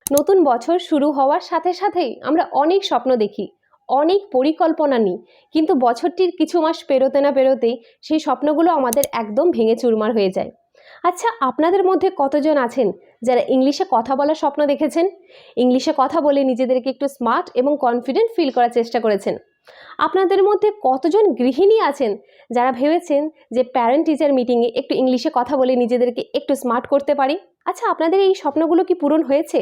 নতুন বছর শুরু হওয়ার সাথে সাথেই আমরা অনেক স্বপ্ন দেখি, অনেক পরিকল্পনা নিই, কিন্তু বছরটির কিছু মাস পেরোতে না পেরোতেই সেই স্বপ্নগুলো আমাদের একদম ভেঙে চুরমার হয়ে যায়। আচ্ছা, আপনাদের মধ্যে কতজন আছেন যারা ইংলিশে কথা বলার স্বপ্ন দেখেছেন, ইংলিশে কথা বলে নিজেদেরকে একটু স্মার্ট এবং কনফিডেন্ট ফিল করার চেষ্টা করেছেন? আপনাদের মধ্যে কতজন গৃহিণী আছেন যারা ভেবেছেন যে প্যারেন্ট টিচার মিটিংয়ে একটু ইংলিশে কথা বলে নিজেদেরকে একটু স্মার্ট করতে পারি? আচ্ছা, আপনাদের এই স্বপ্নগুলো কি পূরণ হয়েছে?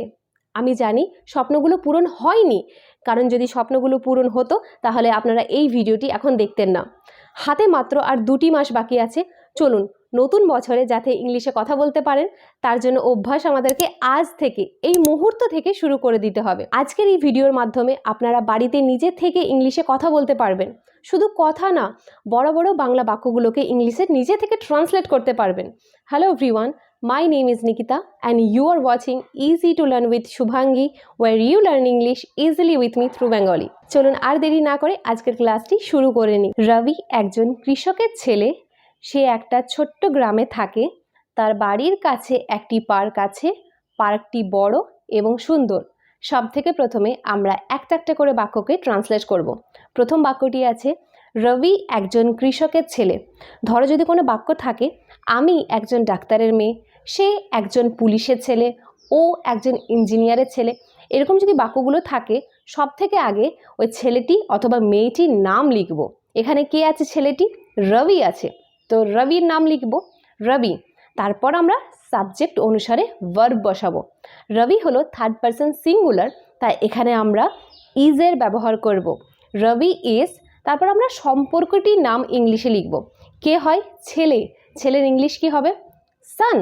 আমি জানি স্বপ্নগুলো পূরণ হয়নি, কারণ যদি স্বপ্নগুলো পূরণ হতো তাহলে আপনারা এই ভিডিওটি এখন দেখতেন না। হাতে মাত্র আর 2টি মাস বাকি আছে। চলুন, নতুন বছরে যাতে ইংলিশে কথা বলতে পারেন তার জন্য অভ্যাস আমাদেরকে আজ থেকে, এই মুহূর্ত থেকে শুরু করে দিতে হবে। আজকের এই ভিডিওর মাধ্যমে আপনারা বাড়িতে নিজে থেকে ইংলিশে কথা বলতে পারবেন। শুধু কথা না, বড় বড় বাংলা বাক্যগুলোকে ইংলিশে নিজে থেকে ট্রান্সলেট করতে পারবেন। Hello everyone, my name is Nikita and you are watching Easy to Learn with Subhangi, where you learn English easily with me through Bengali. চলুন আর দেরি না করে আজকের ক্লাসটি শুরু করে নিই। রবি একজন কৃষকের ছেলে। সে একটা ছোট্ট গ্রামে থাকে। তার বাড়ির কাছে একটি পার্ক আছে। পার্কটি বড় এবং সুন্দর। সব থেকে প্রথমে আমরা একটা একটা করে বাক্যকে ট্রান্সলেট করব। প্রথম বাক্যটি আছে, রবি একজন কৃষকের ছেলে। ধরো যদি কোনো বাক্য থাকে, আমি একজন ডাক্তারের মেয়ে, সে একজন পুলিশের ছেলে, ও একজন ইঞ্জিনিয়ারের ছেলে, এরকম যদি বাক্যগুলো থাকে, সব থেকে আগে ওই ছেলেটি অথবা মেয়েটির নাম লিখব। এখানে কে আছে? ছেলেটি রবি আছে, তো রবির নাম লিখব রবি। তারপর আমরা সাবজেক্ট অনুসারে ভার্ব বসাবো। রবি হলো থার্ড পারসন সিঙ্গুলার, তাই এখানে আমরা ইজের ব্যবহার করব। রবি ইজ। তারপর আমরা সম্পর্কটির নাম ইংলিশে লিখব। কে হয়? ছেলে। ছেলের ইংলিশ কি হবে? সান।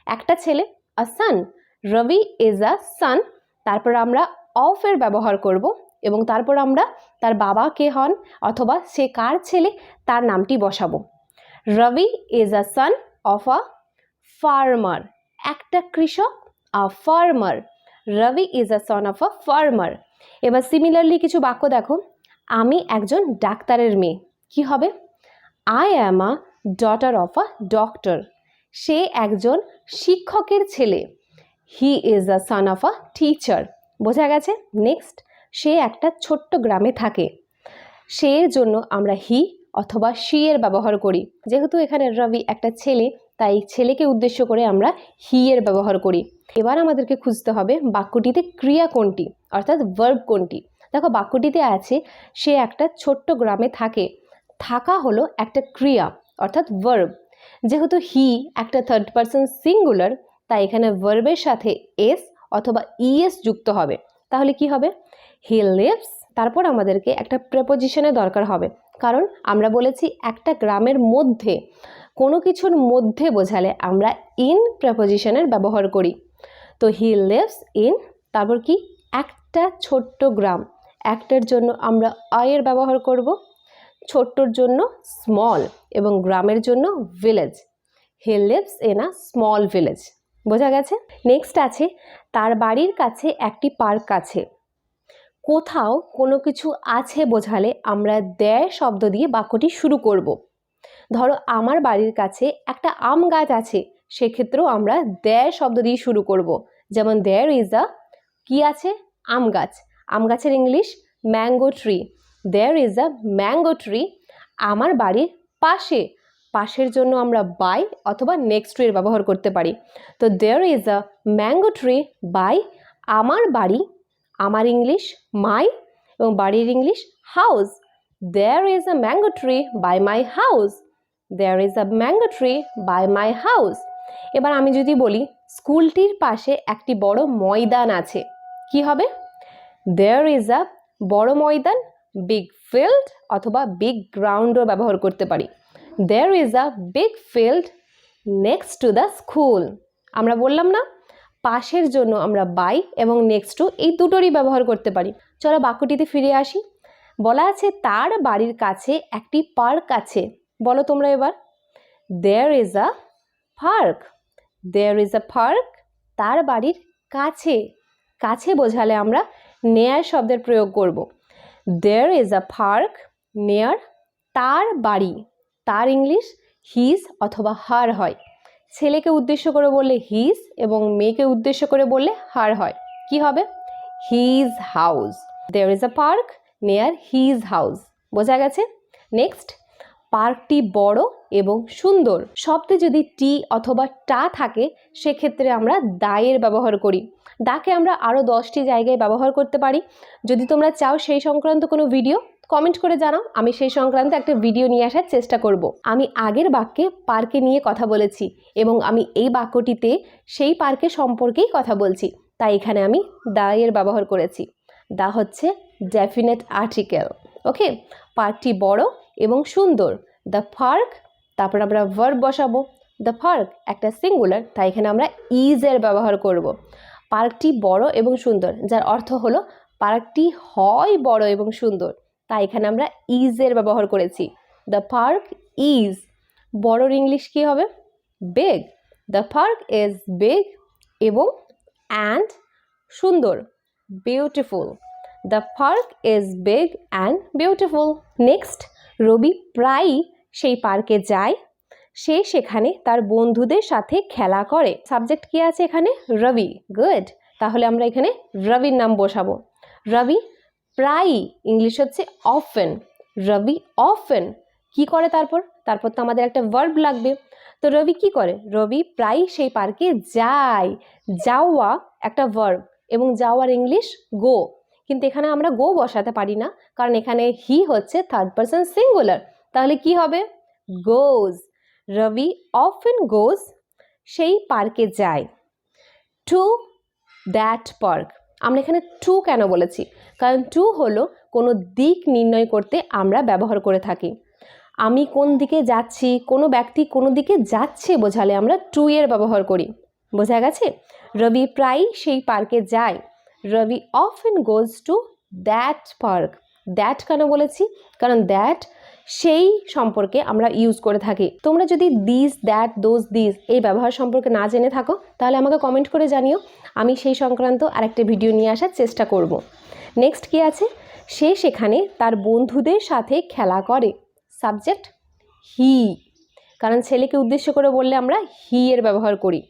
একটা ছেলে, আ সান। রবি ইজ আ সান। তারপর আমরা অফ এর ব্যবহার করব এবং তারপর আমরা তার বাবা কে হন অথবা সে কার ছেলে তার নামটি বসাবো। Ravi is a son of a farmer. একটা কৃষক, a farmer. Ravi is a son of a farmer. এবার সিমিলারলি কিছু বাক্য দেখো। আমি একজন ডাক্তারের মেয়ে। কি হবে? I am a daughter of a doctor. সে একজন শিক্ষকের ছেলে। He is a son of a teacher. বোঝা গেছে? নেক্সট, সে একটা ছোট্ট গ্রামে থাকে। সে এর জন্য আমরা হি অথবা শি এর ব্যবহার করি। যেহেতু এখানে রবি একটা ছেলে, তাই ছেলেকে উদ্দেশ্য করে আমরা হি এর ব্যবহার করি। এবার আমাদেরকে খুঁজতে হবে বাক্যটিতে ক্রিয়া কোনটি, অর্থাৎ ভার্ব কোনটি। দেখো, বাক্যটিতে আছে সে একটা ছোট্ট গ্রামে থাকে। থাকা হলো একটা ক্রিয়া, অর্থাৎ ভার্ব। যেহেতু হি একটা থার্ড পারসন সিঙ্গুলার, তাই এখানে ভার্বের সাথে এস অথবা ইএস যুক্ত হবে। তাহলে কি হবে? He lives. তারপর আমাদেরকে একটা প্রেপোজিশনের দরকার হবে, কারণ আমরা বলেছি একটা গ্রামের মধ্যে, কোনো কিছুর মধ্যে বোঝালে আমরা ইন প্রেপোজিশনের ব্যবহার করি। তো হি লিভস ইন, তারপর কি? একটা ছোট্ট গ্রাম। একটার জন্য আমরা আয়ের ব্যবহার করব, ছোট্টর জন্য স্মল এবং গ্রামের জন্য village. He lives in a small village. বোঝা গেছে? নেক্সট আছে, তার বাড়ির কাছে একটি পার্ক আছে। কোথাও কোনো কিছু আছে বোঝালে আমরা দেয়ার শব্দ দিয়ে বাক্যটি শুরু করব। ধরো আমার বাড়ির কাছে একটা আম গাছ আছে, সেক্ষেত্রেও আমরা দেয়ার শব্দ দিয়ে শুরু করব। যেমন দেয়ার ইজ আ, কি আছে? আম গাছ। আম গাছের English mango tree. There is a mango tree. আমার বাড়ির পাশে, পাশের জন্য আমরা বাই অথবা নেক্সট টু এর ব্যবহার করতে পারি। তো there is a mango tree by আমার বাড়ি। আমার ইংলিশ মাই এবং বাড়ির English house. There is a mango tree by my house. There is a mango tree by my house. এবার আমি যদি বলি স্কুলটির পাশে একটি বড় ময়দান আছে, কি হবে? দেয়ার ইজ আ বড় ময়দান, বিগ ফিল্ড অথবা বিগ গ্রাউন্ডও ব্যবহার করতে পারি। There is a big field next to the school. আমরা বললাম না, পাশের জন্য আমরা বাই এবং নেক্সট টু এই দুটোরই ব্যবহার করতে পারি। চলো বাক্যটিতে ফিরে আসি। বলা আছে তার বাড়ির কাছে একটি পার্ক আছে। বলো তোমরা এবার। There is a park. There is a park. তার বাড়ির কাছে। কাছে বোঝালে আমরা নেয়ার শব্দের প্রয়োগ করব। দেয়ার ইজ আ পার্ক নেয়ার তার বাড়ি। তার ইংলিশ হিজ অথবা হার হয়। ছেলেকে উদ্দেশ্য করে বললে হিজ এবং মেয়েকে উদ্দেশ্য করে বললে হার হয়। কি হবে? His house. There is a park near his house. বোঝা গেছে? নেক্সট, পার্কটি বড় এবং সুন্দর। শব্দে যদি টি অথবা টা থাকে সেক্ষেত্রে আমরা দায়ের ব্যবহার করি। দাকে আমরা আরও 10টি জায়গায় ব্যবহার করতে পারি। যদি তোমরা চাও সেই সংক্রান্ত কোনো ভিডিও, কমেন্ট করে জানাও, আমি সেই সংক্রান্ত একটা ভিডিও নিয়ে আসার চেষ্টা করব। আমি আগের বাক্যে পার্কে নিয়ে কথা বলেছি এবং আমি এই বাক্যটিতে সেই পার্কের সম্পর্কেই কথা বলছি, তাই এখানে আমি দায়ের ব্যবহার করেছি। দা হচ্ছে ডেফিনেট আর্টিকেল। ওকে, পার্কটি বড় এবং সুন্দর। দ্য পার্ক, তারপর আমরা ভার্ব বসাবো। দ্য পার্ক একটা সিঙ্গুলার, তাই এখানে আমরা ইজের ব্যবহার করব। পার্কটি বড় এবং সুন্দর, যার অর্থ হলো পার্কটি হয় বড় এবং সুন্দর, তাই এখানে আমরা ইজের ব্যবহার করেছি। দ্য পার্ক ইজ, বড়র ইংলিশ কি হবে? Big. The park is big এবং অ্যান্ড সুন্দর, beautiful. The park is big and beautiful. Next, Ravi প্রায়ই সেই পার্কে যায়। সে সেখানে তার বন্ধুদের সাথে খেলা করে। সাবজেক্ট কি আছে এখানে? রবি। গুড, তাহলে আমরা এখানে রবির নাম বসাবো। রবি প্রায়ই, ইংলিশ হচ্ছে অফেন। রবি অফেন কি করে? তারপর তো আমাদের একটা ভার্ব লাগবে। তো রবি কি করে? রবি প্রায়ই সেই পার্কে যায়। যাওয়া একটা ভার্ব এবং যাওয়ার ইংলিশ গো, কিন্তু এখানে আমরা গো বসাতে পারি না, কারণ এখানে হি হচ্ছে থার্ড পারসন সিঙ্গুলার। তাহলে কি হবে? গোজ। রবি অফেন গোজ, সেই পার্কে যায়। টু দ্যাট পার্ক, আমরা এখানে টু কেন বলেছি? কারণ টু হলো কোনো দিক নির্ণয় করতে আমরা ব্যবহার করে থাকি। আমি কোন দিকে যাচ্ছি, কোনো ব্যক্তি কোনো দিকে যাচ্ছে বোঝালে আমরা টু এর ব্যবহার করি। বোঝা গেছে? রবি প্রায়ই সেই পার্কে যায়। Ravi often goes to that park. That কেন বলেছি? কারণ দ্যাট সেই সম্পর্কে আমরা ইউজ করে থাকি। তোমরা যদি দিস, দ্যাট, দোজ, দিস এই ব্যবহার সম্পর্কে না জেনে থাকো তাহলে আমাকে কমেন্ট করে জানিও, আমি সেই সংক্রান্ত আরেকটা ভিডিও নিয়ে আসার চেষ্টা করব। নেক্সট কি আছে? সে সেখানে তার বন্ধুদের সাথে খেলা করে। সাবজেক্ট হি, কারণ ছেলেকে উদ্দেশ্য করে বললে আমরা হি এর ব্যবহার করি।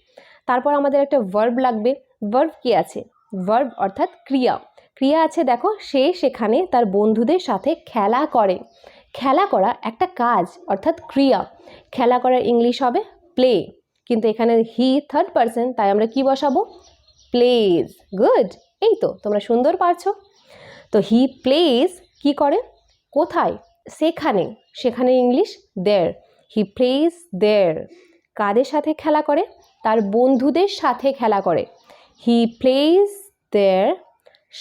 তারপর আমাদের একটা ভার্ব লাগবে। ভার্ব কি আছে? ভার্ব অর্থাৎ ক্রিয়া। ক্রিয়া আছে দেখো, সে সেখানে তার বন্ধুদের সাথে খেলা করে। খেলা করা একটা কাজ অর্থাৎ ক্রিয়া। খেলা করার ইংলিশ হবে প্লে, কিন্তু এখানে হি থার্ড পারসন, তাই আমরা কি বসাবো? প্লেজ। গুড, এই তো তোমরা সুন্দর পারছো। তো হি প্লেজ কি করে? কোথায়? সেখানে। সেখানে ইংলিশ দেয়ার। হি প্লেজ দেয়ার। কাদের সাথে খেলা করে? তার বন্ধুদের সাথে খেলা করে। হি প্লেজ দেয়ার,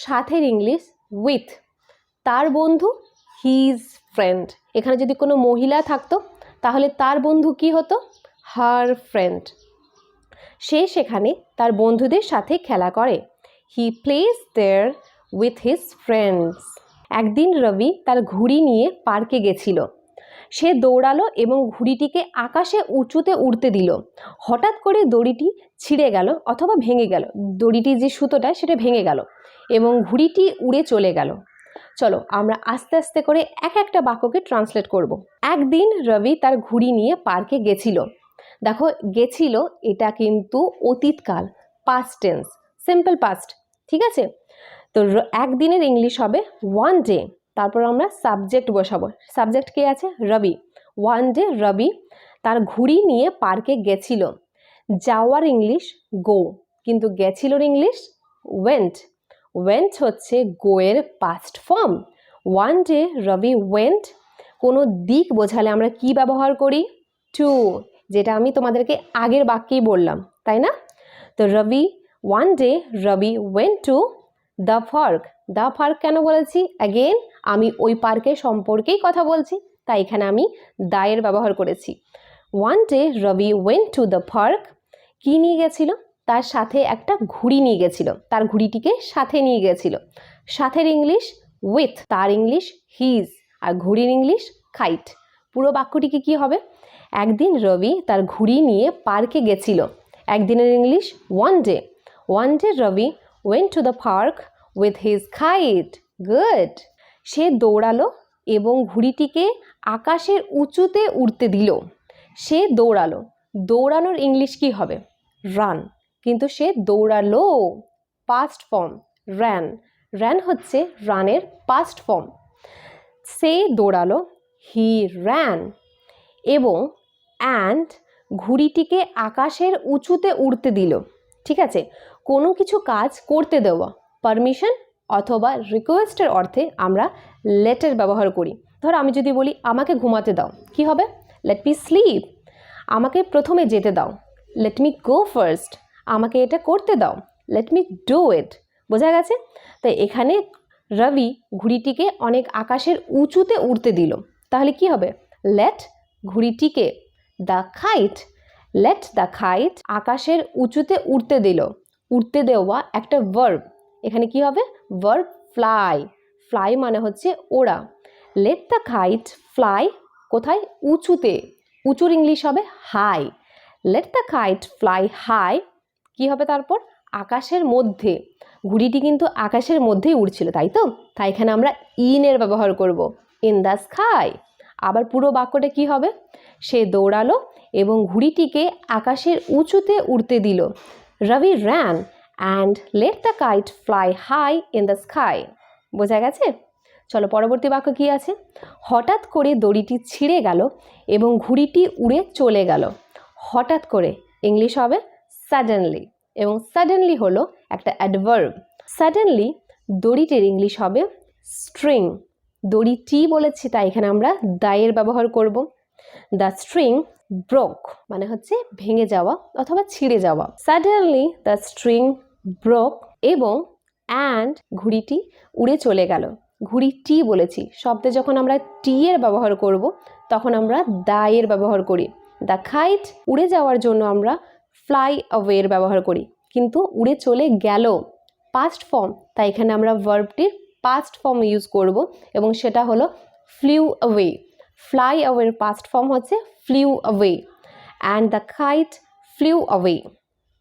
সাথের ইংলিশ উইথ। তার বন্ধু হিজ ফ্রেন্ড। এখানে যদি কোনো মহিলা থাকতো তাহলে তার বন্ধু কি হতো? Her friend. সে সেখানে তার বন্ধুদের সাথে খেলা করে। He plays there with his friends. একদিন রবি তার ঘুড়ি নিয়ে পার্কে গেছিল। সে দৌড়ালো এবং ঘুড়িটিকে আকাশে উঁচুতে উড়তে দিল। হঠাৎ করে দড়িটি ছিঁড়ে গেল অথবা ভেঙে গেল। দড়িটির যে সুতোটা সেটা ভেঙে গেল এবং ঘুড়িটি উড়ে চলে গেল। চলো আমরা আস্তে আস্তে করে এক একটা বাক্যকে ট্রান্সলেট করব। একদিন রবি তার ঘুড়ি নিয়ে পার্কে গেছিল। দেখো গেছিল, এটা কিন্তু অতীতকাল, পাস্ট টেন্স, সিম্পল পাস্ট, ঠিক আছে? তো একদিনের ইংলিশ হবে ওয়ান ডে। তারপর আমরা সাবজেক্ট বসাবো। সাবজেক্ট কে আছে? রবি। ওয়ান ডে রবি তার ঘুড়ি নিয়ে পার্কে গেছিল। যাওয়ার ইংলিশ গো, কিন্তু গেছিলোর ইংলিশ ওয়েন্ট। ওয়েন্ট হচ্ছে গো এর past form. One day Ravi went, কোনো দিক বোঝালে আমরা কি ব্যবহার করি? টু, যেটা আমি তোমাদেরকে আগের বাক্যেই বললাম, তাই না? তো Ravi, one day Ravi went to the park. The park কেন বলেছি? অ্যাগেন আমি ওই পার্কের সম্পর্কেই কথা বলছি, তাই এখানে আমি দায়ের ব্যবহার করেছি। One day Ravi went to the park. কি নিয়ে গেছিল? তার সাথে একটা ঘুড়ি নিয়ে গেছিল, তার ঘুড়িটিকে সাথে নিয়ে গেছিল। সাথের ইংলিশ উইথ, তার ইংলিশ হিজ, আর ঘুড়ির ইংলিশ কাইট। পুরো বাক্যটিকে কি হবে? একদিন রবি তার ঘুড়ি নিয়ে পার্কে গেছিল। একদিনের English one day. One day Ravi went to the park with his kite. Good. সে দৌড়ালো এবং ঘুড়িটিকে আকাশের উঁচুতে উড়তে দিল। সে দৌড়ালো, দৌড়ানোর ইংলিশ কি হবে? রান, কিন্তু সে দৌড়ালো। পাস্ট ফর্ম ran, ran হচ্ছে রানের পাস্ট ফর্ম। সে দৌড়ালো, হি ran, এবং অ্যান্ড ঘুড়িটিকে আকাশের উঁচুতে উড়তে দিল। ঠিক আছে, কোনো কিছু কাজ করতে দেওয়া, পারমিশন অথবা রিকোয়েস্টের অর্থে আমরা লেটের ব্যবহার করি। ধর আমি যদি বলি আমাকে ঘুমাতে দাও, কি হবে? Let me slip. আমাকে প্রথমে যেতে দাও, লেট মি গো ফার্স্ট। আমাকে এটা করতে দাও, লেট মি ডু ইট। বোঝা গেছে? তাই এখানে রবি ঘুড়িটিকে অনেক আকাশের উঁচুতে উড়তে দিল, তাহলে কি হবে? লেট ঘুড়িটিকে, the kite, let the kite আকাশের উঁচুতে উড়তে দিল। উড়তে দেওয়া একটা ভার্ব, এখানে কি হবে? Verb fly. ফ্লাই মানে হচ্ছে ওড়া। লেট দ্য কাইট ফ্লাই, কোথায়? উঁচুতে। উঁচুর ইংলিশ হবে high. Let the kite fly high, কি হবে তারপর? আকাশের মধ্যে। ঘুড়িটি কিন্তু আকাশের মধ্যেই উড়ছিল, তাই তো? তাই এখানে আমরা ইনের ব্যবহার করব, ইন দ্য স্কাই। আবার পুরো বাক্যটা কি হবে? সে দৌড়ালো এবং ঘুড়িটিকে আকাশের উঁচুতে উড়তে দিল। রবি ran and let the kite fly high in the sky. বোঝা গেছে? চলো পরবর্তী বাক্য কি আছে? হঠাৎ করে দড়িটি ছিঁড়ে গেল এবং ঘুড়িটি উড়ে চলে গেল। হঠাৎ করে ইংলিশ হবে সাডেনলি, এবং সাডেনলি হলো একটা অ্যাডভার্ব। সাডেনলি দড়িটির ইংলিশ হবে স্ট্রিং। দড়িটি বলেছি তাই এখানে আমরা দায়ের ব্যবহার করব। দ্য স্ট্রিং ব্রোক মানে হচ্ছে ভেঙে যাওয়া অথবা ছিঁড়ে যাওয়া। সাডেনলি দ্য স্ট্রিং ব্রোক, এবং অ্যান্ড ঘুড়িটি উড়ে চলে গেল। ঘুড়িটি বলেছি, শব্দে যখন আমরা টি এর ব্যবহার করব তখন আমরা দায়ের ব্যবহার করি। দ্য কাইট উড়ে যাওয়ার জন্য আমরা ফ্লাই অ্যাওয়ের ব্যবহার করি, কিন্তু উড়ে চলে গেল পাস্ট ফর্ম, তাই এখানে আমরা ভার্বটির পাস্ট ফর্ম ইউজ করব, এবং সেটা হলো ফ্লিউ অ্যাওয়ে। ফ্লাই অ্যাওয়ের পাস্ট ফর্ম হচ্ছে flew away, and the kite flew away.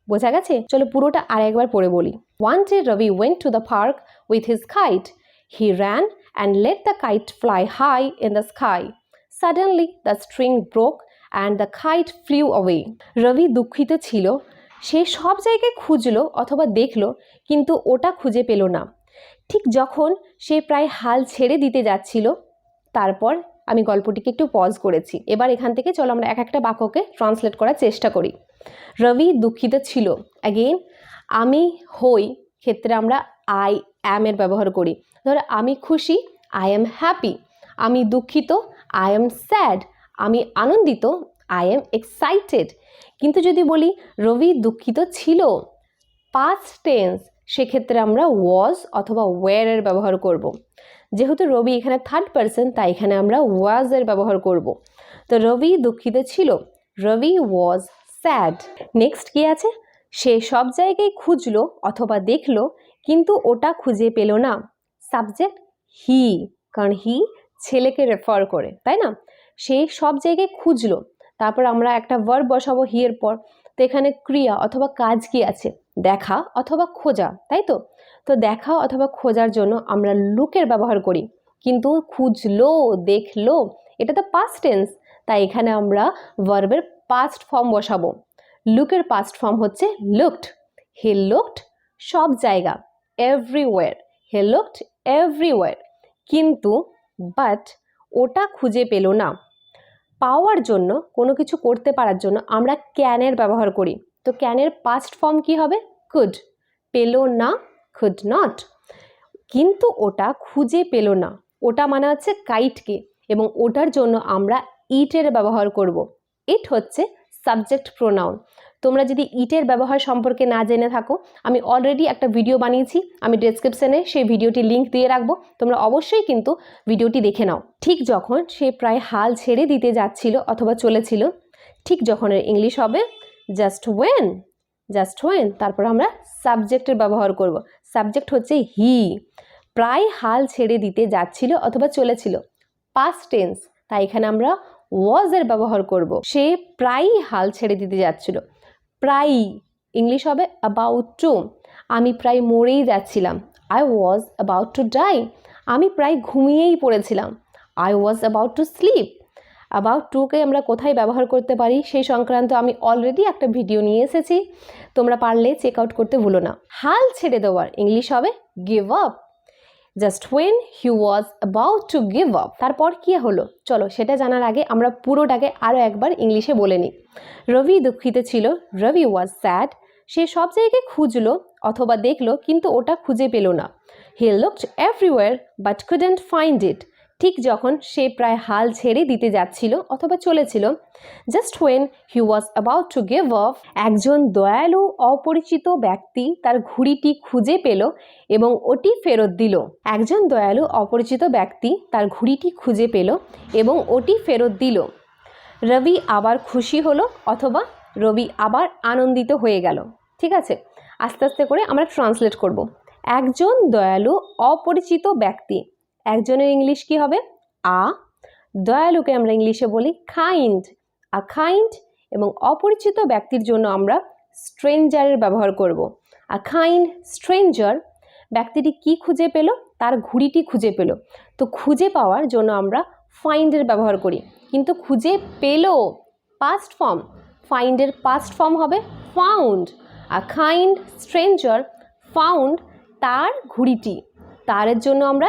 বোঝা গেছে? চলো পুরোটা আরেকবার পড়ে বলি। One day Ravi went to the park with his kite. He ran and let the kite fly high in the sky. Suddenly the string broke and the kite flew away. রবি দুঃখিত ছিল, সে সব জায়গায় খুঁজলো অথবা দেখলো, কিন্তু ওটা খুঁজে পেল না। ঠিক যখন সে প্রায় হাল ছেড়ে দিতে যাচ্ছিল, তারপর আমি গল্পটিকে একটু পজ করেছি। এবার এখান থেকে চলো আমরা এক একটা বাক্যকে ট্রান্সলেট করার চেষ্টা করি। রবি দুঃখিত ছিল, অ্যাগেইন আমি হই ক্ষেত্রে আমরা আই অ্যাম এর ব্যবহার করি। ধরো আমি খুশি, আই এম হ্যাপি। আমি দুঃখিত, আই এম স্যাড। আমি আনন্দিত, আই এম এক্সাইটেড। কিন্তু যদি বলি রবি দুঃখিত ছিল পাস্ট টেন্স, সেক্ষেত্রে আমরা ওয়াজ অথবা ওয়্যার এর ব্যবহার করব। যেহেতু রবি এখানে থার্ড পারসন, তাই এখানে আমরা ওয়াজ এর ব্যবহার করব। তো রবি দুঃখিত ছিল, রবি ওয়াজ স্যাড। নেক্সট কি আছে? সে সব জায়গায় খুঁজলো অথবা দেখলো, কিন্তু ওটা খুঁজে পেল না। সাবজেক্ট হি, কারণ হি ছেলেকে রেফার করে, তাই না? সে সব জায়গায় খুঁজলো, তারপর আমরা একটা ভার্ব বসাবো হি এর পর। তো এখানে ক্রিয়া অথবা কাজ কি আছে? দেখা অথবা খোঁজা, তাই তো? তো দেখা অথবা খোঁজার জন্য আমরা লুকের ব্যবহার করি, কিন্তু খুঁজলো, দেখলো, এটা তো পাস্ট টেন্স, তাই এখানে আমরা ভার্বের পাস্ট ফর্ম বসাবো। লুকের পাস্ট ফর্ম হচ্ছে লুকড। হি লুকড সব জায়গা, এভরিওয়্যার। He looked everywhere. কিন্তু বাট ওটা খুঁজে পেল না। পাওয়ার জন্য, কোনো কিছু করতে পারার জন্য আমরা ক্যানের ব্যবহার করি। তো ক্যানের পাস্ট ফর্ম কি হবে? কুড। পেল না, কুড নট। কিন্তু ওটা খুঁজে পেল না, ওটা মানে হচ্ছে কাইটকে, এবং ওটার জন্য আমরা ইটের ব্যবহার করব। ইট হচ্ছে সাবজেক্ট প্রোনাউন। তোমরা যদি ইটের ব্যবহার সম্পর্কে না জেনে থাকো, আমি অলরেডি একটা ভিডিও বানিয়েছি, আমি ডেসক্রিপশনে সেই ভিডিওটির লিঙ্ক দিয়ে রাখবো, তোমরা অবশ্যই কিন্তু ভিডিওটি দেখে নাও। ঠিক যখন সে প্রায় হাল ছেড়ে দিতে যাচ্ছিল অথবা চলেছিল, ঠিক যখনের ইংলিশ হবে জাস্ট ওয়েন। জাস্ট ওয়েন, তারপর আমরা সাবজেক্টের ব্যবহার করব। সাবজেক্ট হচ্ছে হি। প্রায় হাল ছেড়ে দিতে যাচ্ছিল অথবা চলেছিল, পাস্ট টেন্স, তাই এখানে আমরা ওয়াজ এর ব্যবহার করব। সে প্রায়ই হাল ছেড়ে দিতে যাচ্ছিল। প্রায় ইংলিশ হবে অ্যাবাউট টু। আমি প্রায় মরেই যাচ্ছিলাম, I was about to die. আমি প্রায় ঘুমিয়েই পড়েছিলাম, I was about to sleep. About টুকে আমরা কোথায় ব্যবহার করতে পারি সেই সংক্রান্ত আমি অলরেডি একটা ভিডিও নিয়ে এসেছি, তোমরা পারলে চেক আউট করতে ভুলো না। হাল ছেড়ে দেওয়ার ইংলিশ হবে give up. Just when he was about to give up. তারপর কী হলো চলো সেটা জানার আগে আমরা পুরোটাকে আরও একবার ইংলিশে বলে নিই। রবি দুঃখিত ছিল, রবি ওয়াজ স্যাড। সে সব জায়গায় খুঁজলো অথবা দেখলো কিন্তু ওটা খুঁজে পেল না। He looked everywhere but couldn't find it. ঠিক যখন সে প্রায় হাল ছেড়ে দিতে যাচ্ছিল অথবা চলেছিল। Just when he was about to give up, একজন দয়ালু অপরিচিত ব্যক্তি তার ঘুড়িটি খুঁজে পেল এবং ওটি ফেরত দিল। একজন দয়ালু অপরিচিত ব্যক্তি তার ঘুড়িটি খুঁজে পেল এবং ওটি ফেরত দিল। রবি আবার খুশি হলো অথবা রবি আবার আনন্দিত হয়ে গেল। ঠিক আছে, আস্তে আস্তে করে আমরা ট্রান্সলেট করব। একজন দয়ালু অপরিচিত ব্যক্তি, একজনের ইংলিশ কি হবে? আ। দয়ালুকে আমরা ইংলিশে বলি কাইন্ড, আ কাইন্ড। এবং অপরিচিত ব্যক্তির জন্য আমরা স্ট্রেঞ্জারের ব্যবহার করব। আ কাইন্ড স্ট্রেঞ্জার। ব্যক্তিটি কি খুঁজে পেল? তার ঘুড়িটি খুঁজে পেল। তো খুঁজে পাওয়ার জন্য আমরা ফাইন্ডের ব্যবহার করি, কিন্তু খুঁজে পেল পাস্ট ফর্ম, ফাইন্ডের পাস্ট ফর্ম হবে ফাউন্ড। আ কাইন্ড স্ট্রেঞ্জার ফাউন্ড তার ঘুড়িটি। তারের জন্য আমরা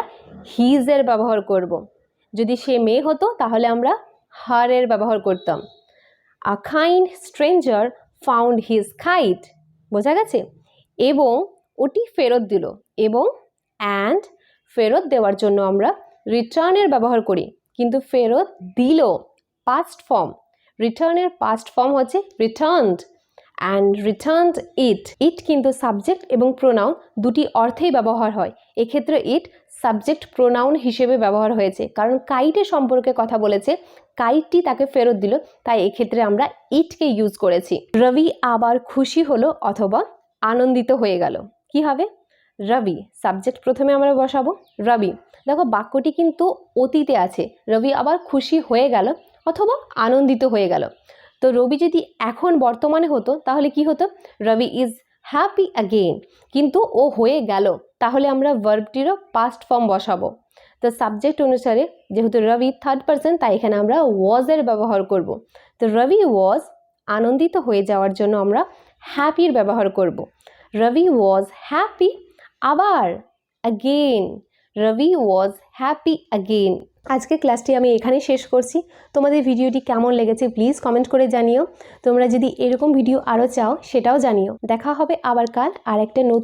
হিজের ব্যবহার করব। যদি সে মেয়ে হতো তাহলে আমরা হারের ব্যবহার করতাম। আ kind stranger found his kite. বোঝা গেছে? এবং ওটি ফেরত দিল। এবং অ্যান্ড ফেরত দেওয়ার জন্য আমরা রিটার্নের ব্যবহার করি, কিন্তু ফেরত দিল পাস্ট ফর্ম। রিটার্নের পাস্ট ফর্ম হচ্ছে রিটার্নড। অ্যান্ড রিটার্নড ইট। ইট কিন্তু সাবজেক্ট এবং প্রোনাউন দুটি অর্থেই ব্যবহার হয়। এক্ষেত্রে ইট সাবজেক্ট প্রোনাউন হিসেবে ব্যবহার হয়েছে, কারণ কাইটের সম্পর্কে কথা বলেছে, কাইটটি তাকে ফেরত দিল, তাই এক্ষেত্রে আমরা ইটকে ইউজ করেছি। রবি আবার খুশি হলো অথবা আনন্দিত হয়ে গেল। কি হবে? রবি সাবজেক্ট প্রথমে আমরা বসাবো রবি। দেখো বাক্যটি কিন্তু অতীতে আছে। রবি আবার খুশি হয়ে গেল অথবা আনন্দিত হয়ে গেল। তো রবি যদি এখন বর্তমানে হতো তাহলে কি হতো? রবি ইজ হ্যাপি অ্যাগেইন। কিন্তু ও হয়ে গেল, তাহলে আমরা ভার্বটিরও পাস্ট ফর্ম বসাবো। তো সাবজেক্ট অনুসারে যেহেতু রবি থার্ড পারসন, তাই এখানে আমরা ওয়াজের ব্যবহার করব। তো রবি ওয়াজ আনন্দিত হয়ে যাওয়ার জন্য আমরা হ্যাপির ব্যবহার করব। Ravi was happy. আবার again, Ravi was happy again. আজকে ক্লাসটি আমি এখানেই শেষ করছি। তোমাদের ভিডিওটি কেমন লেগেছে প্লিজ কমেন্ট করে জানিও। তোমরা যদি এরকম ভিডিও আরও চাও সেটাও জানিও। দেখা হবে আবার কাল আর একটা নতুন